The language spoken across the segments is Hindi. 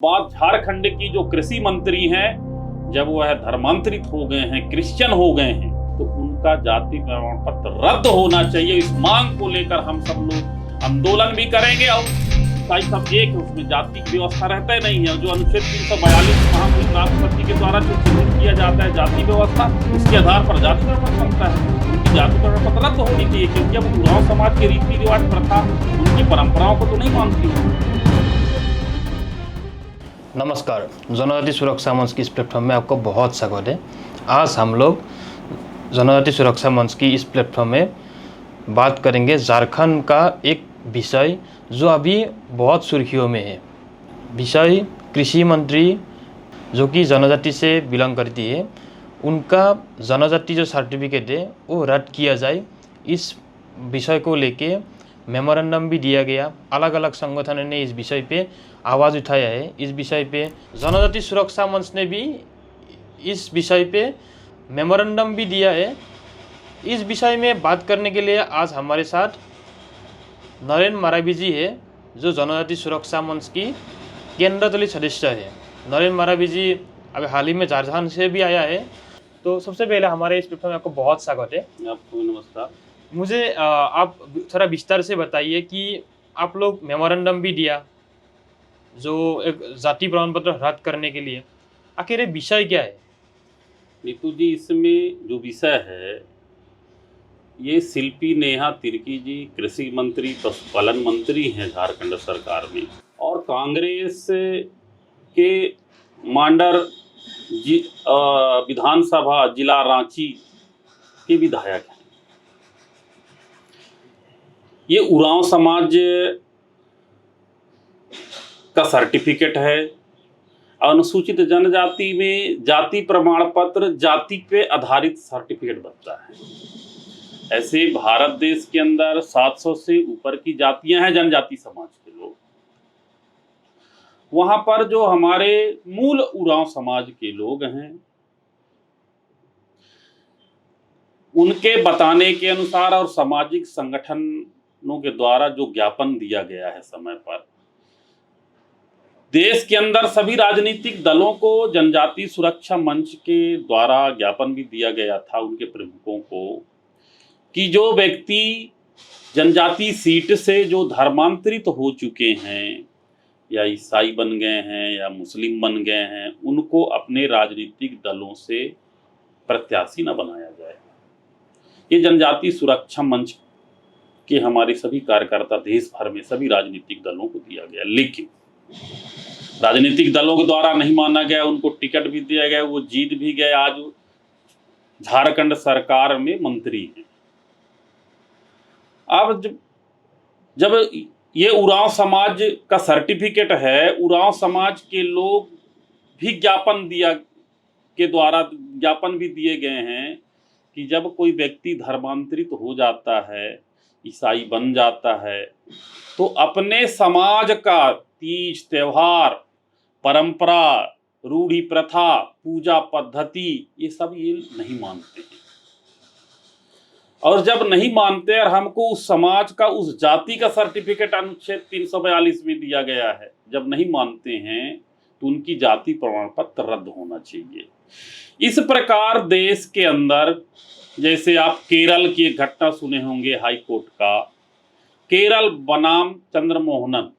बात झारखंड की जो कृषि मंत्री हैं, जब वह धर्मांतरित हो गए हैं, क्रिश्चियन हो गए हैं, तो उनका जाति प्रमाण पत्र रद्द होना चाहिए। इस मांग को लेकर हम सब लोग आंदोलन भी करेंगे। और ईसाई सब एक है, उसमें जाति की व्यवस्था रहता ही नहीं है। जो अनुच्छेद 342 महामहिम राष्ट्रपति के द्वारा जो चिन्हित किया जाता है जाति व्यवस्था, उसके आधार पर जाति प्रमाण पत्र बनता है। उनकी जाति प्रमाण पत्र रद्द होनी चाहिए, क्योंकि अब उरांव समाज के रीति रिवाज प्रथा उनकी परंपराओं को तो नहीं मानती। नमस्कार, जनजाति सुरक्षा मंच की इस प्लेटफॉर्म में आपको बहुत स्वागत है। आज हम लोग जनजाति सुरक्षा मंच की इस प्लेटफॉर्म में बात करेंगे झारखंड का एक विषय जो अभी बहुत सुर्खियों में है। विषय कृषि मंत्री जो कि जनजाति से बिलोंग करती है, उनका जनजाति जो सर्टिफिकेट है वो रद्द किया जाए, इस विषय को लेके मेमोरेंडम भी दिया गया। अलग अलग संगठनों ने इस विषय पे आवाज़ उठाया है। इस विषय पे जनजाति सुरक्षा मंच ने भी इस विषय पे मेमोरेंडम भी दिया है। इस विषय में बात करने के लिए आज हमारे साथ नरेंद्र मारावी जी है, जो जनजाति सुरक्षा मंच की केंद्र दलित सदस्य है। नरेंद्र मारावी जी अभी हाल ही में झारखंड से भी आया है। तो सबसे पहले हमारे इस प्लेटफॉर्म में आपको बहुत स्वागत है। आपको नमस्कार। मुझे आप थोड़ा विस्तार से बताइए कि आप लोग मेमोरेंडम भी दिया जो एक जाति प्रमाण पत्र रद्द करने के लिए, आखिर ये विषय क्या है? नीतू जी, इसमें जो विषय है, ये शिल्पी नेहा तिर्की जी कृषि मंत्री पशुपालन मंत्री हैं झारखंड सरकार में, और कांग्रेस के मांडर विधानसभा जिला रांची के विधायक हैं। ये उरांव समाज का सर्टिफिकेट है। अनुसूचित जनजाति में जाति प्रमाण पत्र जाति पे आधारित सर्टिफिकेट बनता है। ऐसे भारत देश के अंदर 700 से ऊपर की जातियां हैं जनजाति समाज के लोग। वहां पर जो हमारे मूल उरांव समाज के लोग हैं, उनके बताने के अनुसार और सामाजिक संगठनों के द्वारा जो ज्ञापन दिया गया है समय पर, देश के अंदर सभी राजनीतिक दलों को जनजाति सुरक्षा मंच के द्वारा ज्ञापन भी दिया गया था उनके प्रमुखों को, कि जो व्यक्ति जनजाति सीट से जो धर्मांतरित हो चुके हैं, या ईसाई बन गए हैं या मुस्लिम बन गए हैं, उनको अपने राजनीतिक दलों से प्रत्याशी न बनाया जाए। ये जनजाति सुरक्षा मंच के हमारे सभी कार्यकर्ता देश भर में सभी राजनीतिक दलों को दिया गया, लेकिन राजनीतिक दलों के द्वारा नहीं माना गया। उनको टिकट भी दिया गया, वो जीत भी गए, आज झारखंड सरकार में मंत्री हैं। अब जब ये उरांव समाज का सर्टिफिकेट है, उरांव समाज के लोग भी ज्ञापन भी दिए गए हैं कि जब कोई व्यक्ति धर्मांतरित हो जाता है, ईसाई बन जाता है, तो अपने समाज का तीज त्योहार, परंपरा, रूढ़ी प्रथा, पूजा पद्धति, ये सब ये नहीं मानते हैं। और जब नहीं मानते और हमको उस समाज का, उस जाति का सर्टिफिकेट अनुच्छेद 342 में दिया गया है, जब नहीं मानते हैं तो उनकी जाति प्रमाण पत्र रद्द होना चाहिए। इस प्रकार देश के अंदर, जैसे आप केरल की एक घटना सुने होंगे हाई कोर्ट का, केरल बनाम चंद्रमोहनन,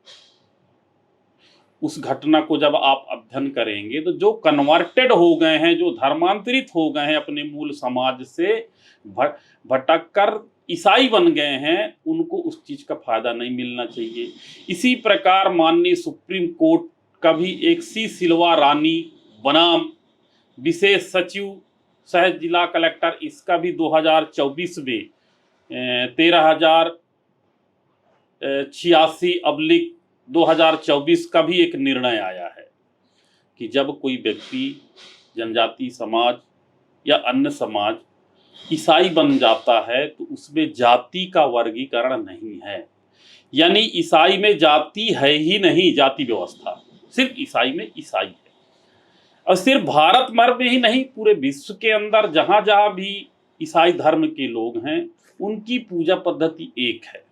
उस घटना को जब आप अध्ययन करेंगे तो जो कन्वर्टेड हो गए हैं, जो धर्मांतरित हो गए हैं, अपने मूल समाज से भटक कर ईसाई बन गए हैं, उनको उस चीज का फायदा नहीं मिलना चाहिए। इसी प्रकार माननीय सुप्रीम कोर्ट का भी एक सी सिल्वा रानी बनाम विशेष सचिव सह जिला कलेक्टर, इसका भी 2024 में 13,086/2024 का भी एक निर्णय आया है कि जब कोई व्यक्ति जनजाति समाज या अन्य समाज ईसाई बन जाता है तो उसमें जाति का वर्गीकरण नहीं है। यानी ईसाई में जाति है ही नहीं, जाति व्यवस्था सिर्फ ईसाई में ईसाई है। और सिर्फ भारत भर में ही नहीं, पूरे विश्व के अंदर जहाँ जहाँ भी ईसाई धर्म के लोग हैं, उनकी पूजा पद्धति एक है।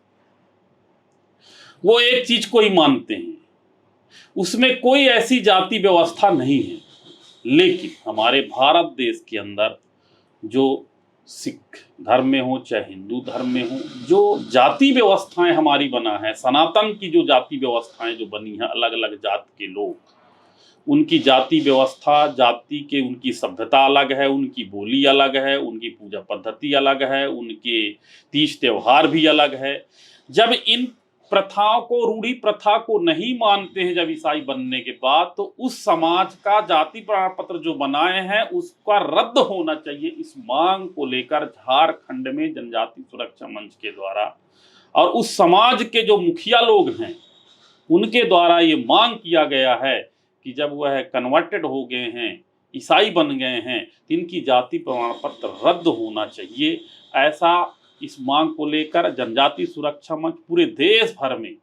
वो एक चीज को ही मानते हैं, उसमें कोई ऐसी जाति व्यवस्था नहीं है। लेकिन हमारे भारत देश के अंदर जो सिख धर्म में हो चाहे हिंदू धर्म में हो, जो जाति व्यवस्थाएं हमारी बना है, सनातन की जो जाति व्यवस्थाएं जो बनी है, अलग अलग जात के लोग, उनकी जाति व्यवस्था, जाति के उनकी सभ्यता अलग है, उनकी बोली अलग है, उनकी पूजा पद्धति अलग है, उनके तीज त्योहार भी अलग है। जब इन प्रथाओं को, रूढ़ी प्रथा को नहीं मानते हैं जब ईसाई बनने के बाद, तो उस समाज का जाति प्रमाण पत्र जो बनाए हैं उसका रद्द होना चाहिए। इस मांग को लेकर झारखंड में जनजाति सुरक्षा मंच के द्वारा और उस समाज के जो मुखिया लोग हैं उनके द्वारा ये मांग किया गया है कि जब वह कन्वर्टेड हो गए हैं, ईसाई बन गए हैं, तो इनकी जाति प्रमाण पत्र रद्द होना चाहिए। ऐसा इस मांग को लेकर जनजाति सुरक्षा मंच पूरे देश भर में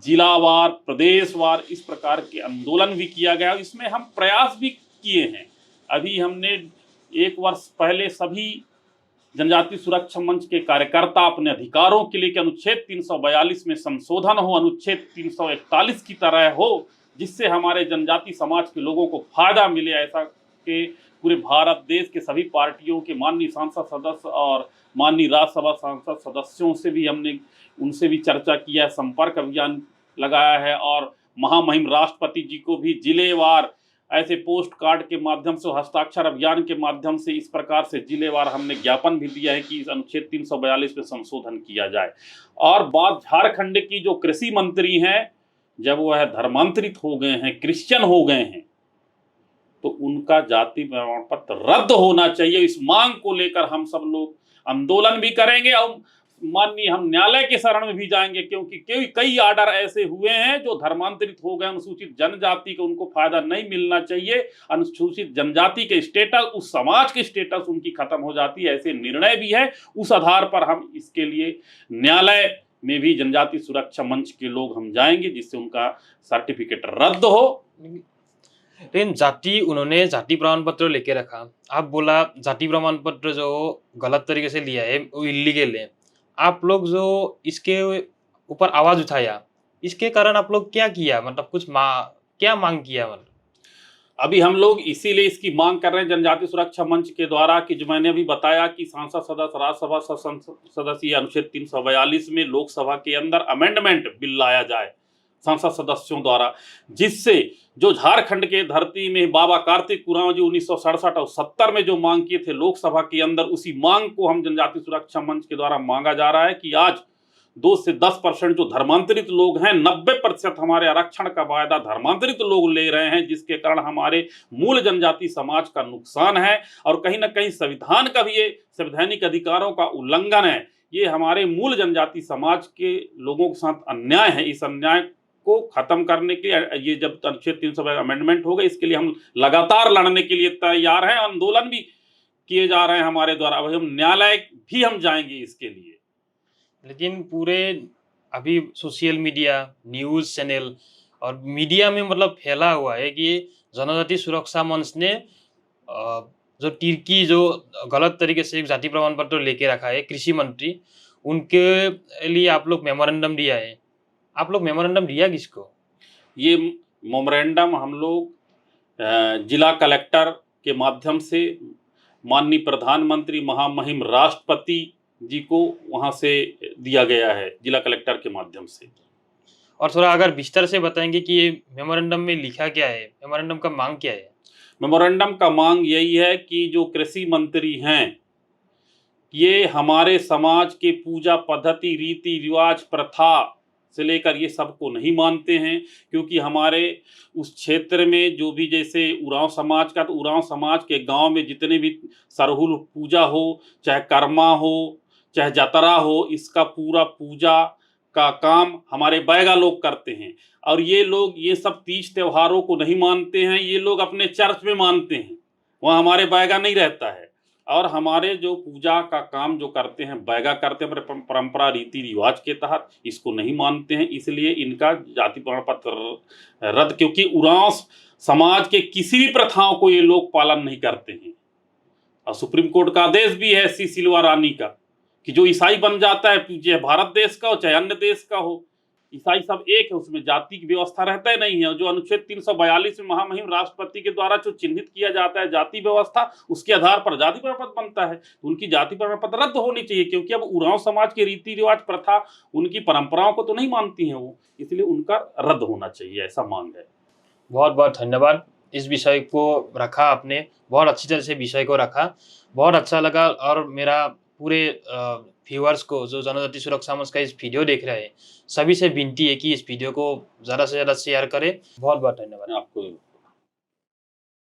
जिलावार, प्रदेशवार इस प्रकार के आंदोलन भी किया गया। इसमें हम प्रयास भी किए हैं। अभी हमने 1 वर्ष पहले सभी जनजाति सुरक्षा मंच के कार्यकर्ता अपने अधिकारों के लिए कि अनुच्छेद 342 में संशोधन हो, अनुच्छेद 341 की तरह हो, जिससे हमारे जनजाति समाज के लोगों को फायदा मिले। ऐसा के पूरे भारत देश के सभी पार्टियों के माननीय सांसद सदस्य और माननीय राज्यसभा सांसद सदस्यों से भी हमने उनसे भी चर्चा किया है, संपर्क अभियान लगाया है और महामहिम राष्ट्रपति जी को भी जिलेवार ऐसे पोस्ट कार्ड के माध्यम से, हस्ताक्षर अभियान के माध्यम से इस प्रकार से जिलेवार हमने ज्ञापन भी दिया है कि इस अनुच्छेद 342 में संशोधन किया जाए। और बात झारखंड की, जो कृषि मंत्री हैं, जब वह धर्मांतरित हो गए हैं, क्रिश्चियन हो गए हैं, तो उनका जाति प्रमाण पत्र रद्द होना चाहिए। इस मांग को लेकर हम सब लोग आंदोलन भी करेंगे और माननीय हम न्यायालय के शरण में भी जाएंगे, क्योंकि कई आर्डर ऐसे हुए हैं जो धर्मांतरित हो गए, अनुसूचित जनजाति को उनको फायदा नहीं मिलना चाहिए। अनुसूचित जनजाति के स्टेटस, उस समाज के स्टेटस उनकी खत्म हो जाती है, ऐसे निर्णय भी है। उस आधार पर हम इसके लिए न्यायालय में भी जनजाति सुरक्षा मंच के लोग हम जाएंगे, जिससे उनका सर्टिफिकेट रद्द हो। लेकिन उन्होंने जाति प्रमाण पत्र लेके रखा, आप बोला जाति प्रमाण पत्र जो गलत तरीके से लिया है वो इलीगल है। आप लोग जो इसके ऊपर आवाज उठाया, इसके कारण आप लोग क्या किया, मतलब क्या मांग किया? मतलब अभी हम लोग इसीलिए इसकी मांग कर रहे हैं जनजाति सुरक्षा मंच के द्वारा कि जो मैंने अभी बताया कि सांसद सदस्य, राज्यसभा सदस्य अनुच्छेद 342 में लोकसभा के अंदर अमेंडमेंट बिल लाया जाए सांसद सदस्यों द्वारा, जिससे जो झारखंड के धरती में बाबा कार्तिक उरांव जी 1967 और 70 में जो मांग किए थे लोकसभा के अंदर, उसी मांग को हम जनजाति सुरक्षा मंच के द्वारा मांगा जा रहा है कि आज 2 से 10% जो धर्मांतरित लोग हैं, 90% हमारे आरक्षण का वायदा धर्मांतरित लोग ले रहे हैं, जिसके कारण हमारे मूल जनजाति समाज का नुकसान है और कहीं ना कहीं संविधान का भी ये संवैधानिक अधिकारों का उल्लंघन है। ये हमारे मूल जनजाति समाज के लोगों के साथ अन्याय है। इस अन्याय को खत्म करने के लिए ये जब अनुच्छेद 300 अमेंडमेंट होगा, इसके लिए हम लगातार लड़ने के लिए तैयार हैं, आंदोलन भी किए जा रहे हैं हमारे द्वारा। अब हम न्यायालय भी हम जाएंगे इसके लिए। लेकिन पूरे अभी सोशल मीडिया, न्यूज़ चैनल और मीडिया में मतलब फैला हुआ है कि जनजाति सुरक्षा मंच ने जो तिर्की जो गलत तरीके से एक जाति प्रमाण पत्र लेके रखा है कृषि मंत्री, उनके लिए आप लोग मेमोरेंडम दिया है। आप लोग मेमोरेंडम दिया किसको? ये मेमोरेंडम हम लोग जिला कलेक्टर के माध्यम से माननीय प्रधानमंत्री महामहिम राष्ट्रपति जी को वहाँ से दिया गया है, जिला कलेक्टर के माध्यम से। और थोड़ा अगर विस्तार से बताएंगे कि ये मेमोरेंडम में लिखा क्या है, मेमोरेंडम का मांग क्या है? मेमोरेंडम का मांग यही है कि जो कृषि मंत्री हैं, ये हमारे समाज के पूजा पद्धति, रीति रिवाज, प्रथा से लेकर ये सबको नहीं मानते हैं, क्योंकि हमारे उस क्षेत्र में जो भी, जैसे उरांव समाज का, तो उरांव समाज के गांव में जितने भी सरहुल पूजा हो, चाहे कर्मा हो, चाहे जतरा हो, इसका पूरा पूजा का काम हमारे बैगा लोग करते हैं। और ये लोग ये सब तीज त्योहारों को नहीं मानते हैं, ये लोग अपने चर्च में मानते हैं, वहाँ हमारे बैगा नहीं रहता है। और हमारे जो पूजा का काम जो करते हैं, बैगा करते हैं परंपरा रीति रिवाज के तहत, इसको नहीं मानते हैं, इसलिए इनका जाति प्रमाण पत्र रद्द, क्योंकि उरांव समाज के किसी भी प्रथाओं को ये लोग पालन नहीं करते हैं। और सुप्रीम कोर्ट का आदेश भी है सिल्वा रानी का कि जो ईसाई बन जाता है, चाहे भारत देश का हो चाहे अन्य देश का हो, ईसाई सब एक है, उसमें जाति की व्यवस्था रहता ही नहीं है। जो अनुच्छेद 342 में महामहिम राष्ट्रपति के द्वारा जो चिन्हित किया जाता है जाति व्यवस्था, उसके आधार पर जाति प्रमाण पत्र बनता है। तो उनकी जाति प्रमाण पत्र रद्द होनी चाहिए, क्योंकि अब उरांव समाज के रीति रिवाज, प्रथा, उनकी परंपराओं को तो नहीं मानती हैं वो, इसलिए उनका रद्द होना चाहिए, ऐसा मांग है। बहुत बहुत धन्यवाद। इस विषय को रखा आपने, बहुत अच्छी तरह से विषय को रखा, बहुत अच्छा लगा। और मेरा पूरे व्यूअर्स को जो जनजाति सुरक्षा मंच का इस वीडियो देख रहे हैं, सभी से विनती है कि इस वीडियो को ज़्यादा से ज़्यादा शेयर करें। बहुत बहुत धन्यवाद आपको